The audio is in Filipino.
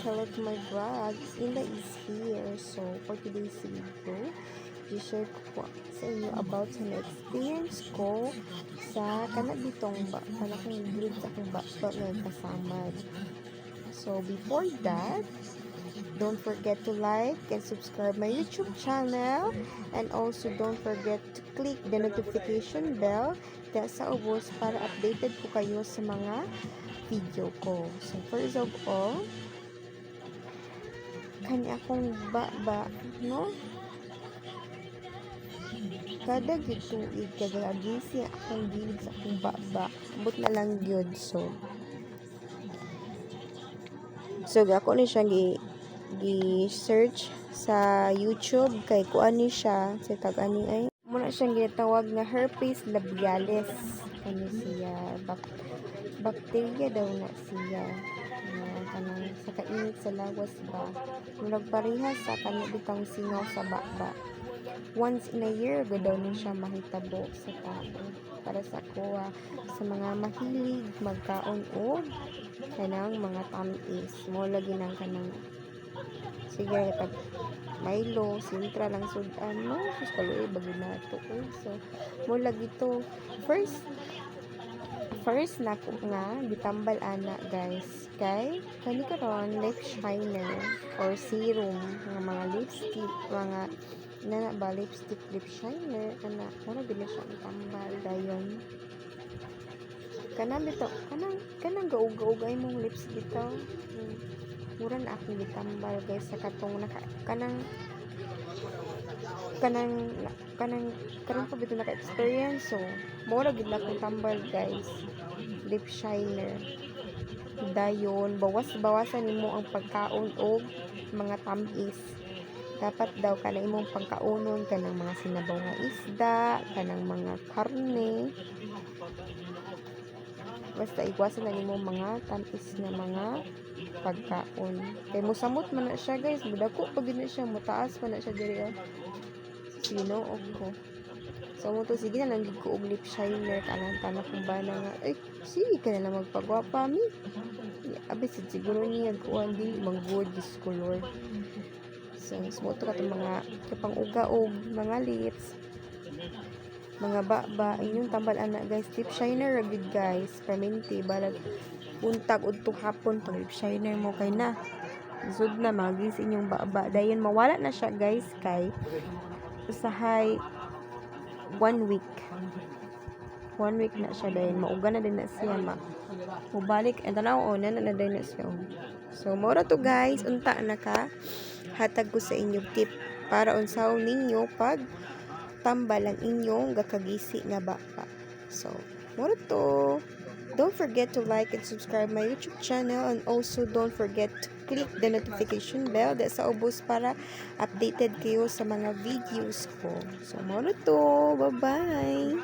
hello to my vlog. Inda is here. So, for today's video, i-share ko po sa inyo about sa na-experience ko sa kanabitong kanakong grid sa akong bakba na kasamad. So, before that, don't forget to like and subscribe my YouTube channel, and also don't forget to click the notification bell dahil sa ubos para updated po kayo sa mga video ko. So, first of all, kanya akong ba, no? Kada gituig, kada agisi akong gilid sa akong ba. Ambot na lang yun. So ako ni siya gi-search sa YouTube kay kuan ni siya sa tag-ani ay muna siyang gitawag nga herpes labialis. Ano siya? Bacteria daw na siya. Kanang sa kainit sa lawas ba. Nagparehas sa kanibitang singaw sa bakba. Once in a year, daw na siya mahitabo sa tao. Para sa kuha, sa mga mahilig magkaon o kanang mga tamis. Mo lagi ng kanang sige, pag Milo, Sintra lang sudan, no? Sus, kaluoy, bagay na ito. So, mo lagi to. First na ko nga, ditambal ana, guys. Kay, kani karon lip shiner or serum, mga lipstick, mga lip shiner, mura din siya itambal, dayon. Kanang gaug-gaug ay mong lips dito. Mura na akong ditambal, guys, sa katong kanang pa bito naka-experience. So, mura gid na akong tambal, guys. Lip shiner. Dayon, bawasan nimo ang pagkaon og mga tamis. Dapat daw kanang imong pagkaunon kanang mga sinabaw nga isda, kanang mga karne. Basta iwasan na nimo mga tamis na mga pagkaon. Kay mosamot man na siya, guys. Mudako pag na siya, mutaas man na siya diri. Ginoo ko. So mo to sige na lang gid ko og lip shiner kanang tanang kung bana nga ay sige ka na lang magpagwapa mi. Abi siguro niya kuan di manggod this color. So mo to katong mga kapang uga og mga lips. Mga ba inyong tambal ana, guys. Lip shiner ra gid, guys. Permente balag untag udto hapon tong lip shiner mo kay na. Sud na magis inyong ba dayon mawala na siya, guys, kay usahay 1 week na siya dayon mauga na din na siya mubalik and tanaw na din na siya. So mora to, guys, unta na ka hatag ko sa inyong tip para unsaw ninyo pag tambal ang inyong gakagisi nga baka. So mora to. Don't forget to like and subscribe my YouTube channel, and also don't forget to click the notification bell dahil sa ubos para updated kayo sa mga videos ko. So, muna to. Bye-bye!